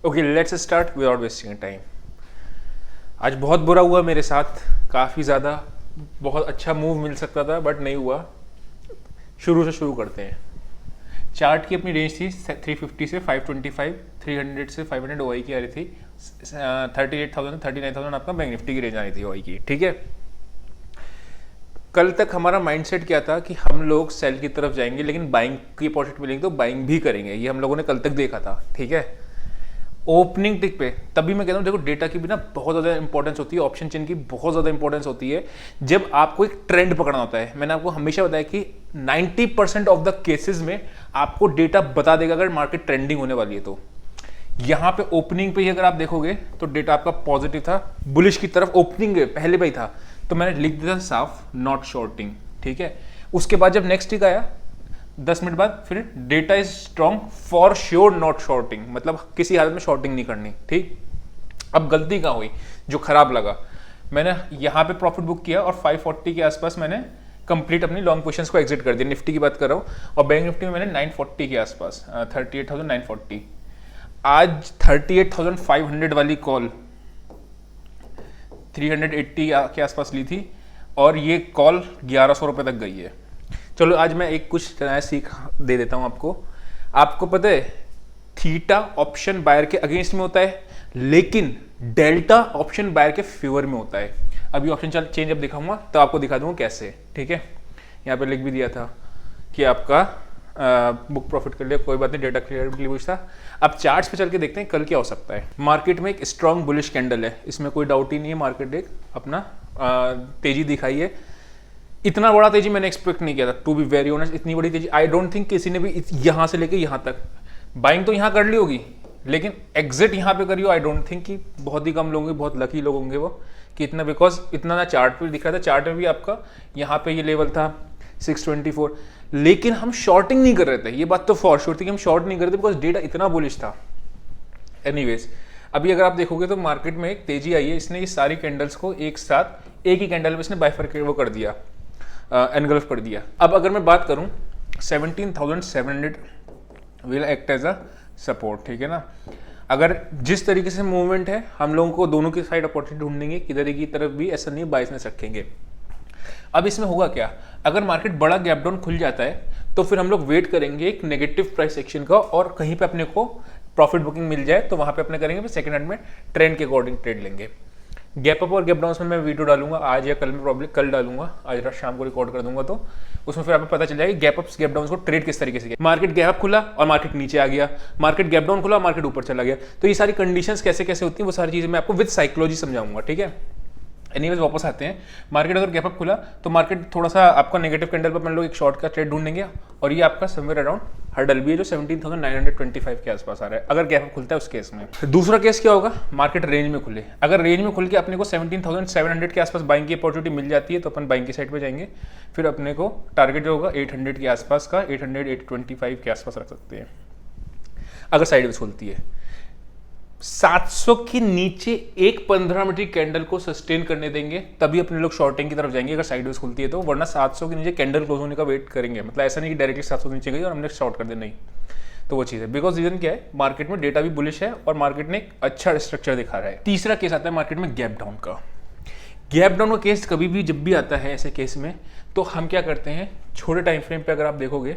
Okay, let's start without wasting time. आज बहुत बुरा हुआ मेरे साथ, काफ़ी ज़्यादा। बहुत अच्छा मूव मिल सकता था बट नहीं हुआ। शुरू से शुरू करते हैं। चार्ट की अपनी रेंज थी 350 से 525, 300 से 500 ओआई की आ रही थी। 38,000 से 39,000 आपका बैंक निफ्टी की रेंज आ रही थी ओआई की। ठीक है, कल तक हमारा माइंडसेट क्या था कि हम लोग सेल की तरफ जाएंगे, लेकिन बाइंग की अपॉर्चुनिटी मिलेगी तो बाइंग भी करेंगे। ये हम लोगों ने कल तक देखा था। ठीक है, ओपनिंग टिक पे तभी मैं कहता हूँ, देखो डेटा की भी ना बहुत ज़्यादा इंपॉर्टेंस होती है, ऑप्शन चेन की बहुत ज़्यादा इंपॉर्टेंस होती है जब आपको एक ट्रेंड पकड़ना होता है। मैंने आपको हमेशा बताया कि 90% ऑफ द केसेस में आपको डेटा बता देगा अगर मार्केट ट्रेंडिंग होने वाली है तो। यहाँ पे ओपनिंग पे ही अगर आप देखोगे तो डेटा आपका पॉजिटिव था, बुलिश की तरफ ओपनिंग पहले पे ही था, तो मैंने लिख दिया साफ नॉट शॉर्टिंग। ठीक है, उसके बाद जब नेक्स्ट टिक आया 10 मिनट बाद, फिर data is strong for sure not shorting, मतलब किसी हालत में शॉर्टिंग नहीं करनी। ठीक, अब गलती कहाँ हुई जो खराब लगा, मैंने यहाँ पे प्रॉफिट बुक किया और 540 के आसपास मैंने कंप्लीट अपनी लॉन्ग पोजीशंस को एग्जिट कर दिया। निफ्टी की बात कर रहा हूँ, और बैंक निफ्टी में मैंने 940 के आसपास 38,940। आज 38,500 वाली कॉल 380 के आसपास ली थी और ये कॉल 1100 रुपये तक गई है। चलो आज मैं एक कुछ नया सीख दे देता हूं आपको। आपको पता है थीटा ऑप्शन बायर के अगेंस्ट में होता है, लेकिन डेल्टा ऑप्शन बायर के फेवर में होता है। अभी ऑप्शन चेंज जब दिखाऊंगा तो आपको दिखा दूंगा कैसे। ठीक है, यहाँ पे लिख भी दिया था कि आपका बुक प्रॉफिट कर लिया, कोई बात नहीं, डेटा क्लियरली पूछता। अब चार्ट्स पे चल के देखते हैं कल क्या हो सकता है। मार्केट में एक स्ट्रॉन्ग बुलिश कैंडल है, इसमें कोई डाउट ही नहीं है। मार्केट एक अपना तेजी दिखाई है। इतना बड़ा तेजी मैंने एक्सपेक्ट नहीं किया था, टू बी वेरी ऑनेस्ट। इतनी बड़ी तेजी आई डोंट थिंक किसी ने भी यहाँ से लेके यहाँ तक। बाइंग तो यहाँ कर ली होगी, लेकिन एग्जिट यहाँ पे करी हो आई डोंट थिंक कि बहुत ही कम लोग होंगे, बहुत लकी लोग होंगे वो कि इतना, बिकॉज इतना ना चार्ट पे दिख रहा था। चार्ट में भी आपका यहाँ पे ये लेवल था 624, लेकिन हम शॉर्टिंग नहीं कर रहे थे। ये बात तो फॉर श्योर थी कि हम शॉर्ट नहीं कर रहे थे बिकॉज डेटा इतना बुलिश था। एनीवेज, अभी अगर आप देखोगे तो मार्केट में एक तेजी आई है, इसने ये सारी कैंडल्स को एक साथ एक ही कैंडल में इसने बाइफरकेट वो कर दिया, एनगल्फ कर दिया। अब अगर मैं बात करूं 17,700 will act as a support. ठीक है ना, अगर जिस तरीके से मूवमेंट है हम लोगों को दोनों की साइड अपॉर्चुनिटी ढूंढेंगे, किधर की तरफ भी ऐसा नहीं बाइसनेस रखेंगे। अब इसमें होगा क्या, अगर मार्केट बड़ा गैप डाउन खुल जाता है तो फिर हम लोग वेट करेंगे एक नेगेटिव प्राइस एक्शन का, और कहीं पे अपने को प्रॉफिट बुकिंग मिल जाए तो वहां पे अपने करेंगे, फिर सेकंड हैंड में ट्रेंड के अकॉर्डिंग ट्रेड लेंगे। गैप अप और गैप डाउन में मैं वीडियो डालूंगा आज या कल में, प्रॉब्लम कल डालूंगा, आज रात शाम को रिकॉर्ड कर दूंगा, तो उसमें फिर आपको पता चल जाएगा गैप अप्स गैप डाउन को ट्रेड किस तरीके से किया। मार्केट गैप अप खुला और मार्केट नीचे आ गया, मार्केट गैप डाउन खुला और मार्केट ऊपर चला गया, तो ये सारी कंडीशंस कैसे कैसे होती हैं वो सारी चीजें मैं आपको विद साइकोलॉजी समझाऊंगा। ठीक है, एनीवेज वापस आते हैं। मार्केट अगर गैप अप खुला तो मार्केट थोड़ा सा आपका नेगेटिव कैंडल पर अपन लोग एक शॉर्ट का ट्रेड ढूंढेंगे, और ये आपका समवेयर अराउंड हर्डल भी है जो 17,925 के आसपास आ रहा है अगर गैप अप खुलता है उस केस में। दूसरा केस क्या होगा, मार्केट रेंज में खुले। अगर रेंज में खुल के अपने को 17,700 के आसपास बाइंग की अपॉर्चुनिटी मिल जाती है तो अपन बाइंग की साइड पे जाएंगे। फिर अपने को टारगेट जो होगा 800 के आसपास का, 800 825 के आसपास रख सकते हैं अगर साइड खुलती है। 700 के नीचे एक 15 मिनट की कैंडल को सस्टेन करने देंगे तभी अपने लोग शॉर्टिंग की तरफ जाएंगे अगर साइडवेज खुलती है तो, वरना 700 के नीचे कैंडल क्लोज होने का वेट करेंगे। मतलब ऐसा नहीं कि डायरेक्टली 700 नीचे गई और हमने शॉर्ट कर देना, नहीं। तो वो चीज़ है, बिकॉज रीजन क्या है, मार्केट में डेटा भी बुलिश है और मार्केट ने एक अच्छा स्ट्रक्चर दिखा रहा है। तीसरा केस आता है मार्केट में गैप डाउन का। गैप डाउन का केस कभी भी जब भी आता है ऐसे केस में तो हम क्या करते हैं, छोटे टाइम फ्रेम पे अगर आप देखोगे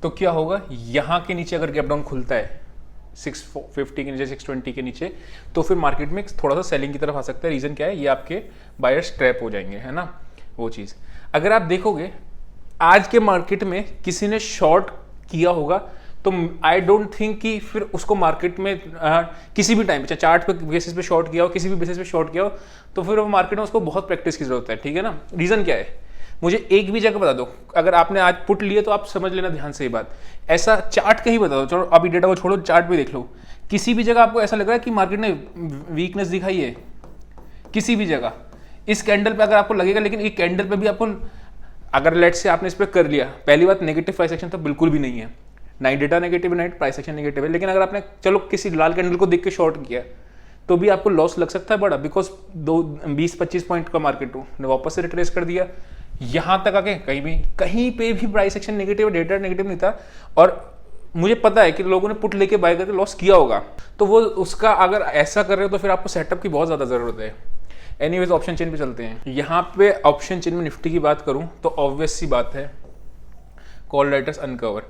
तो क्या होगा, यहाँ के नीचे अगर गैप डाउन खुलता है 650 के नीचे, 620 के नीचे, तो फिर मार्केट में थोड़ा सा सेलिंग की तरफ आ सकता है। रीजन क्या है, ये आपके बायर्स ट्रैप हो जाएंगे, है ना वो चीज़। अगर आप देखोगे आज के मार्केट में किसी ने शॉर्ट किया होगा तो आई डोंट थिंक कि फिर उसको मार्केट में किसी भी टाइम पे, चार्ट पे बेसिस पे शॉर्ट किया हो, किसी भी बेसिस पे शॉर्ट किया हो, तो फिर वो मार्केट में उसको बहुत प्रैक्टिस की जरूरत है। ठीक है ना, रीजन क्या है, मुझे एक भी जगह बता दो, अगर आपने आज पुट लिए तो आप समझ लेना ध्यान से ये बात, ऐसा चार्ट कहीं बता दो, चलो अभी डेटा को छोड़ो, चार्ट पे देख लो, किसी भी जगह आपको ऐसा लग रहा है कि मार्केट ने वीकनेस दिखाई है, किसी भी जगह इस कैंडल पे अगर आपको लगेगा, लेकिन ये कैंडल पे भी आपको, अगर लेट से आपने इस पर कर लिया, पहली बात नेगेटिव प्राइस एक्शन तो बिल्कुल भी नहीं है, नाइट डेटा नेगेटिव है, नाइट प्राइस एक्शन नेगेटिव है, लेकिन अगर आपने चलो किसी लाल कैंडल को देख के शॉर्ट किया तो भी आपको लॉस लग सकता है बड़ा, बिकॉज 20-25 पॉइंट का मार्केट ने वापस से रिट्रेस कर दिया। यहां तक आके कहीं पे भी price action negative, data negative नहीं था, और मुझे पता है कि लोगों ने पुट लेके बाय करके लॉस किया होगा, तो वो उसका अगर ऐसा कर रहे हो तो फिर आपको सेटअप की बहुत ज़्यादा ज़रूरत है। एनीवेज ऑप्शन चेन पे चलते हैं। यहाँ पे ऑप्शन चेन में निफ्टी की बात करूँ तो ऑब्वियस सी बात है, कॉल राइटर्स अनकवर।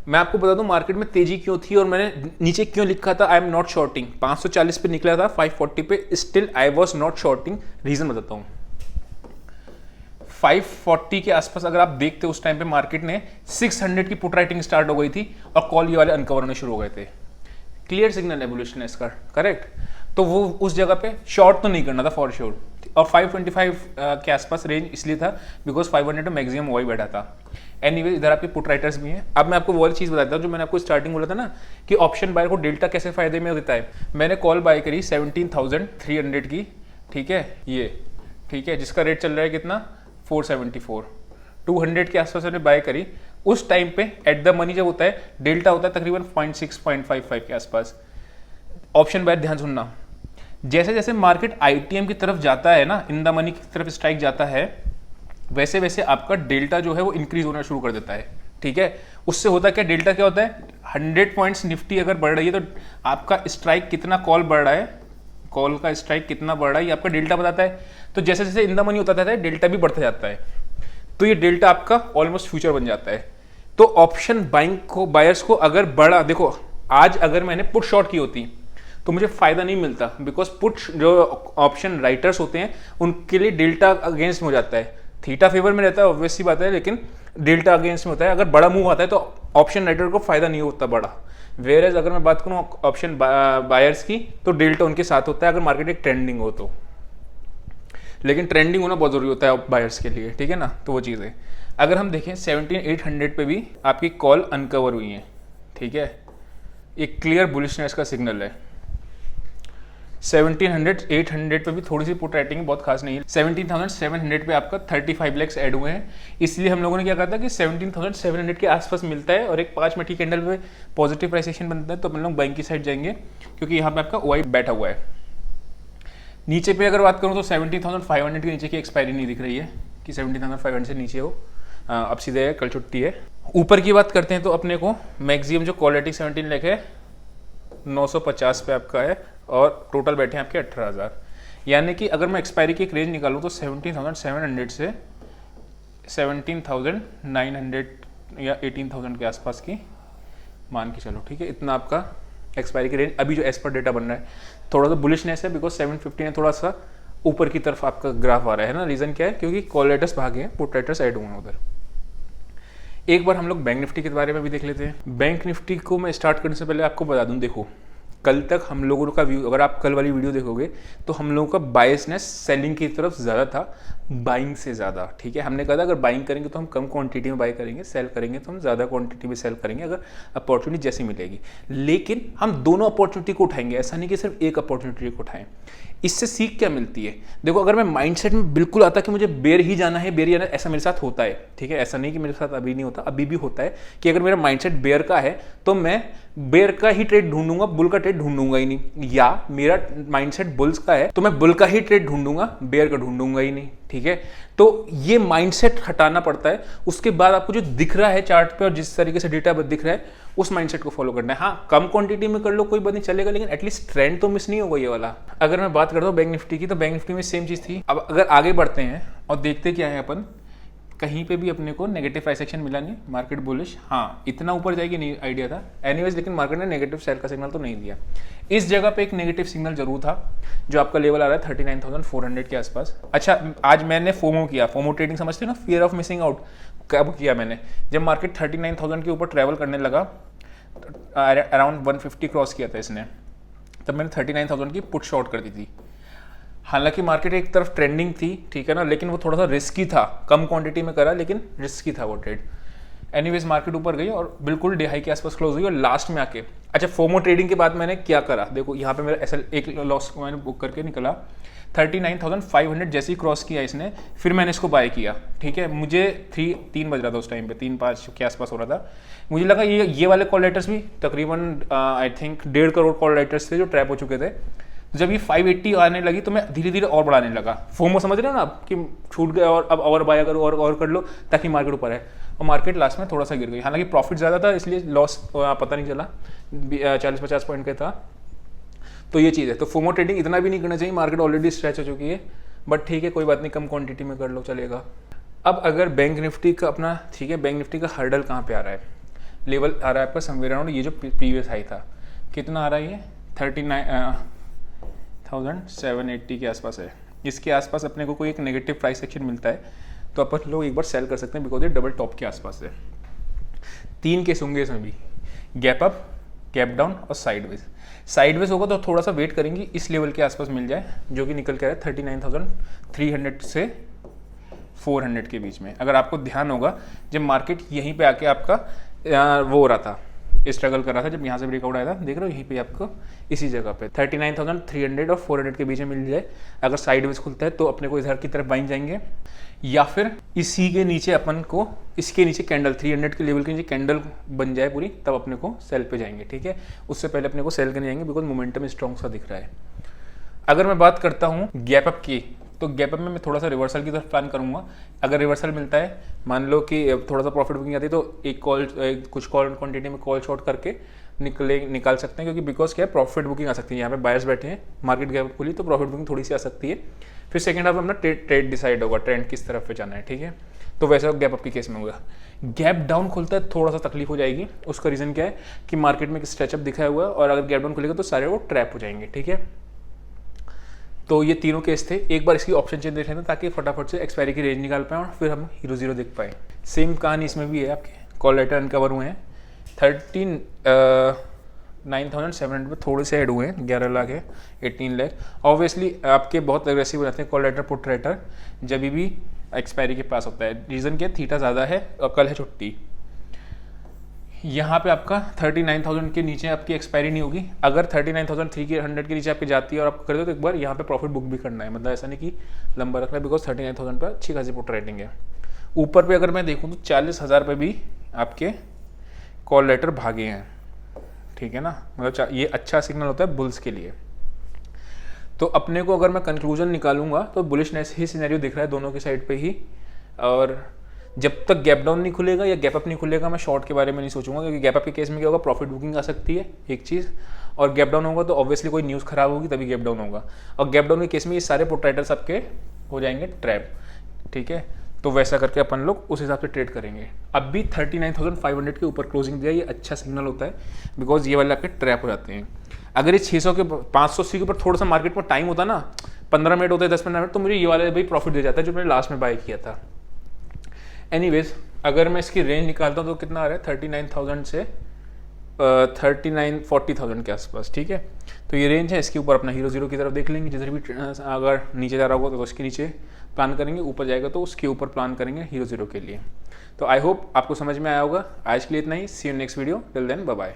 मैं आपको बता दूं मार्केट में तेजी क्यों थी और मैंने नीचे क्यों लिखा था आई एम नॉट शॉर्टिंग। 540 पे निकला था 540 पे, still I was not shorting. Reason बताता हूं। 540 के आसपास अगर आप देखते उस टाइम पे मार्केट ने 600 की पुट राइटिंग स्टार्ट हो गई थी और कॉल ये वाले अनकवर होने शुरू हो गए थे। क्लियर सिग्नल एवोल्यूशन है इसका, करेक्ट। तो वो उस जगह पे शॉर्ट तो नहीं करना था फॉर श्योर। और 525 के आसपास रेंज इसलिए था बिकॉज 500 में मैक्सिमम वही बैठा था। एनीवे इधर आपके पुट राइटर्स भी हैं। अब मैं आपको वो वाली चीज़ बताता हूँ जो मैंने आपको स्टार्टिंग बोला था ना कि ऑप्शन बायर को डेल्टा कैसे फायदे में देता है। मैंने कॉल बाय करी 17,300 की, ठीक है, ये ठीक है, जिसका रेट चल रहा है कितना 474। 200 के आसपास मैंने बाय करी। उस टाइम पे एट द मनी जब होता है डेल्टा होता है तकरीबन 0.6-0.55 के आसपास। ऑप्शन बायर ध्यान सुनना, जैसे जैसे मार्केट आईटीएम की तरफ जाता है ना, इन द मनी की तरफ स्ट्राइक जाता है, वैसे वैसे आपका डेल्टा जो है वो इंक्रीज होना शुरू कर देता है, ठीक है। उससे होता क्या, डेल्टा क्या होता है, 100 पॉइंट्स निफ्टी अगर बढ़ रही है तो आपका स्ट्राइक कितना कॉल बढ़ रहा है, कॉल का स्ट्राइक कितना बढ़ रहा है ये आपका डेल्टा बताता है। तो जैसे जैसे इन द मनी होता जाता है डेल्टा भी बढ़ता जाता है, तो ये डेल्टा आपका ऑलमोस्ट फ्यूचर बन जाता है। तो ऑप्शन बाइंग को, बायर्स को अगर बढ़ा, देखो आज अगर मैंने पुट शॉर्ट की होती तो मुझे फायदा नहीं मिलता बिकॉज पुट जो ऑप्शन राइटर्स होते हैं उनके लिए डेल्टा अगेंस्ट में हो जाता है। थीटा फेवर में रहता है ऑब्वियस सी बात है, लेकिन डेल्टा अगेंस्ट में होता है। अगर बड़ा मूव आता है तो ऑप्शन राइटर को फायदा नहीं होता बड़ा। वेयर अगर मैं बात करूँ ऑप्शन बायर्स की तो डेल्टा उनके साथ होता है अगर मार्केट एक ट्रेंडिंग हो तो, लेकिन ट्रेंडिंग होना बहुत जरूरी होता है बायर्स के लिए, ठीक है ना। तो वो चीज़ है। अगर हम देखें 17,800 पे भी आपकी कॉल अनकवर हुई है, ठीक है, एक क्लियर बुलिशनेस का सिग्नल है। 1700-800 पे भी थोड़ी सी पुट राइटिंग बहुत खास नहीं है। 17,700 पे आपका 35 लैक्स ऐड हुए हैं, इसलिए हम लोगों ने क्या कहा था कि 17,700 के आसपास मिलता है और एक 5 मिनट की कैंडल पे पॉजिटिव प्राइसेशन बनता है तो हम लोग बैंक की साइड जाएंगे क्योंकि यहाँ पे आपका ओआई बैठा हुआ है। नीचे पे अगर बात करूँ तो 17,500 के नीचे की एक्सपायरी नहीं दिख रही है कि 17,500 से नीचे हो। अब सीधे कल छुट्टी है। ऊपर की बात करते हैं तो अपने को मैक्सिमम जो क्वालिटी 17 लाख है 950 पे आपका है और टोटल बैठे हैं आपके 18,000। यानी कि अगर मैं एक्सपायरी की एक रेंज निकालूँ तो 17,700 से 17,900 या 18,000 के आसपास की मान के चलो, ठीक है। इतना आपका एक्सपायरी की रेंज अभी जो एज पर डेटा बन रहा है। थोड़ा सा बुलिशनेस है बिकॉज 750 ने थोड़ा सा ऊपर की तरफ आपका ग्राफ आ रहा है ना। रीजन क्या है, क्योंकि कॉल राइटर्स भागे हैं, पुट राइटर्स ऐड हुए हैं उधर। एक बार हम लोग बैंक निफ्टी के बारे में भी देख लेते हैं। बैंक निफ्टी को मैं स्टार्ट करने से पहले आपको बता दूं, देखो कल तक हम लोगों का व्यू, अगर आप कल वाली वीडियो देखोगे तो हम लोगों का बायसनेस सेलिंग की तरफ ज़्यादा था बाइंग से ज़्यादा, ठीक है। हमने कहा था अगर बाइंग करेंगे तो हम कम क्वांटिटी में बाय करेंगे, सेल करेंगे तो हम ज़्यादा क्वांटिटी में सेल करेंगे अगर अपॉर्चुनिटी जैसी मिलेगी। लेकिन हम दोनों अपॉर्चुनिटी को उठाएंगे, ऐसा नहीं कि सिर्फ एक अपॉर्चुनिटी को उठाएं। इससे सीख क्या मिलती है, देखो अगर मैं माइंडसेट में बिल्कुल आता कि मुझे बेर ही जाना है, बेर ही जाना है, ऐसा मेरे साथ होता है, ठीक है। ऐसा नहीं कि मेरे साथ अभी नहीं होता, अभी भी होता है कि अगर मेरा माइंडसेट बेर का है तो मैं बेर का ही ट्रेड ढूंढूंगा, बुल का ट्रेड ढूंढूंगा ही नहीं। या मेरा माइंडसेट बुल्स का है तो मैं बुल का ही ट्रेड ढूंढूंगा, बेर का ढूंढूंगा ही नहीं, ठीक है। तो ये माइंडसेट हटाना पड़ता है। उसके बाद आपको जो दिख रहा है चार्ट पे और जिस तरीके से डेटा दिख रहा है उस माइंडसेट को फॉलो करना है। हाँ, कम क्वांटिटी में कर लो कोई बात नहीं, चलेगा, लेकिन एटलीस्ट ट्रेंड तो मिस नहीं होगा ये वाला। अगर मैं बात करता हूँ बैंक निफ्टी की तो बैंक निफ्टी में सेम चीज़ थी। अब अगर आगे बढ़ते हैं और देखते क्या है, अपन कहीं पे भी अपने को नेगेटिव प्राइस एक्शन मिला नहीं, मार्केट बुलिश, हाँ इतना ऊपर जाएगी नहीं आइडिया था एनीवेज, लेकिन मार्केट ने नेगेटिव सेल का सिग्नल तो नहीं दिया। इस जगह पे एक नेगेटिव सिग्नल जरूर था जो आपका लेवल आ रहा है 39,400 के आसपास। अच्छा, आज मैंने फोमो किया, फोमो ट्रेडिंग समझते हो ना, फियर ऑफ मिसिंग आउट। कब किया मैंने, जब मार्केट 39,000 के ऊपर ट्रैवल करने लगा, अराउंड 150 क्रॉस किया था इसने, तब मैंने 39,000 की पुट शॉर्ट कर दी थी। हालांकि मार्केट एक तरफ ट्रेंडिंग थी, ठीक है ना, लेकिन वो थोड़ा सा रिस्की था, कम क्वांटिटी में करा लेकिन रिस्की था वो ट्रेड। एनीवेज मार्केट ऊपर गई और बिल्कुल डे हाई के आसपास क्लोज हुई और लास्ट में आके, अच्छा फोमो ट्रेडिंग के बाद मैंने क्या करा, देखो यहाँ पे मेरा ऐसा एक लॉस को मैंने बुक करके निकला 39,500 जैसे ही क्रॉस किया इसने, फिर मैंने इसको बाय किया, ठीक है। मुझे 3 बज रहा था उस टाइम पे, 3-5 के आसपास हो रहा था। मुझे लगा ये वाले कॉल राइटर्स भी तकरीबन I think 1.5 crore call writers थे जो ट्रैप हो चुके थे। तो जब ये 580 आने लगी तो मैं धीरे धीरे और बढ़ाने लगा। फोमो समझ रहे हो ना आप कि छूट गया और अब और बाय करो और कर लो ताकि मार्केट ऊपर है। और मार्केट लास्ट में थोड़ा सा गिर गई। हालांकि प्रॉफिट ज़्यादा था इसलिए लॉस पता नहीं चला, 40-50 पॉइंट का था। तो ये चीज़ है। तो फोमो ट्रेडिंग इतना भी नहीं करना चाहिए, मार्केट ऑलरेडी स्ट्रेच हो चुकी है, बट ठीक है कोई बात नहीं, कम क्वांटिटी में कर लो चलेगा। अब अगर बैंक निफ्टी का अपना, ठीक है, बैंक निफ्टी का हर्डल कहाँ पे आ रहा है, लेवल आ रहा है आपका समवेयर अराउंड ये जो प्रीवियस हाई था, कितना आ रहा है ये 39,780 के आसपास है। इसके आसपास अपने को कोई एक नेगेटिव प्राइस एक्शन मिलता है तो अपन लोग एक बार सेल कर सकते हैं, बिकॉज ये डबल टॉप के आसपास है। 3 केस होंगे इसमें भी, गैप अप, गैप डाउन और साइडवेज। साइडवेज होगा तो थोड़ा सा वेट करेंगे इस लेवल के आसपास मिल जाए, जो कि निकल के आ रहा है 39,300 से 400 के बीच में। अगर आपको ध्यान होगा जब मार्केट यहीं पे आके आपका वो हो रहा था, स्ट्रगल कर रहा था, जब यहाँ से ब्रेकआउट आया था, देख रहे हो यहीं पे आपको इसी जगह पे 39,300 और 400 के बीच में मिल जाए। अगर साइडवेज खुलता है तो अपने को इधर की तरफ बाइंग जाएंगे, या फिर इसी के नीचे अपन को, इसके नीचे कैंडल 300 के लेवल के नीचे कैंडल बन जाए पूरी, तब अपने को सेल पे जाएंगे। ठीक है, उससे पहले अपने को सेल करने जाएंगे बिकॉज मोमेंटम स्ट्रॉन्ग सा दिख रहा है। अगर मैं बात करता हूँ गैप अप की, तो गैप अप में मैं थोड़ा सा रिवर्सल की तरफ प्लान करूंगा। अगर रिवर्सल मिलता है, मान लो कि थोड़ा सा प्रॉफिट बुकिंग आती है, तो कुछ कॉल क्वांटिटी में कॉल शॉर्ट करके निकाल सकते हैं, क्योंकि बिकॉज क्या है प्रॉफिट बुकिंग आ सकती है। यहाँ पे बायर्स बैठे हैं, मार्केट गैप खुली तो प्रॉफिट बुकिंग थोड़ी सी आ सकती है। फिर सेकंड हाफ में अपना ट्रेड डिसाइड होगा, ट्रेंड किस तरफ पे जाना है। ठीक है, तो वैसा गैप अप के केस में होगा। गैप डाउन खुलता है थोड़ा सा तकलीफ हो जाएगी। उसका रीजन क्या है कि मार्केट में स्ट्रेचअप दिखाया हुआ है, और अगर गैप डाउन खुलेगा तो सारे वो ट्रैप हो जाएंगे। ठीक है, तो ये तीनों केस थे। एक बार इसकी ऑप्शन चेंज देख लेते हैं ताकि फटाफट से एक्सपायरी की रेंज निकाल पाएँ और फिर हम हीरो जीरो देख पाए। सेम कहानी इसमें भी है, आपके कॉल लेटर अनकवर हुए हैं 9,700 पे थोड़े से ऐड हुए हैं, 11 लाख है, 18 लाख। ऑब्वियसली आपके बहुत एग्रेसिव हो जाते हैं कॉल लेटर पुट राइटर जब भी एक्सपायरी के पास होता है। रीज़न क्या है, थीटा ज़्यादा है और कल है छुट्टी। यहाँ पे आपका 39,000 के नीचे आपकी एक्सपायरी नहीं होगी। अगर 39,300 के नीचे आपकी जाती है और आप कर दो तो एक बार यहाँ पे प्रॉफिट बुक भी करना है, मतलब ऐसा नहीं कि लंबा रखना है, बिकॉज 39,000 पर अच्छी खासी पुट राइटिंग है। ऊपर पे अगर मैं देखूँ तो 40,000 पे भी आपके कॉल लेटर भागे हैं। ठीक है ना, मतलब ये अच्छा सिग्नल होता है बुल्स के लिए। तो अपने को अगर मैं कंक्लूजन निकालूंगा तो बुलिशनेस ही सिनेरियो दिख रहा है दोनों की साइड पे ही। और जब तक गैप डाउन नहीं खुलेगा या गैप अप नहीं खुलेगा मैं शॉर्ट के बारे में नहीं सोचूंगा, क्योंकि गैप अप के केस में क्या होगा, प्रॉफिट बुकिंग आ सकती है एक चीज़, और गैप डाउन होगा तो ऑब्वियसली कोई न्यूज़ खराब होगी तभी गैप डाउन होगा। और गैप डाउन के केस में ये सारे पुट राइटर्स आपके हो जाएंगे ट्रैप। ठीक है, तो वैसा करके अपन लोग उस हिसाब से ट्रेड करेंगे। अब भी 39,500 के ऊपर क्लोजिंग दिया, ये अच्छा सिग्नल होता है, बिकॉज ये वाले आपके ट्रैप हो जाते हैं। अगर ये 600 के 580 के ऊपर थोड़ा सा मार्केट में टाइम होता ना, 15 मिनट होते हैं, 10-15 मिनट, तो मुझे ये वाला भाई प्रॉफिट दे जाता है जो मैंने लास्ट में बाय किया था। एनीवेज, अगर मैं इसकी रेंज निकालता हूँ तो कितना आ रहा है 39,000 से 40,000 के आसपास। ठीक है, तो ये रेंज है। इसके ऊपर अपना हीरो जीरो की तरफ देख लेंगे, जिधर भी अगर नीचे जा रहा होगा तो उसके नीचे प्लान करेंगे, ऊपर जाएगा तो उसके ऊपर प्लान करेंगे हीरो जीरो के लिए। तो आई होप आपको समझ में आया होगा। आज के लिए इतना ही, see you next video, till then bye bye.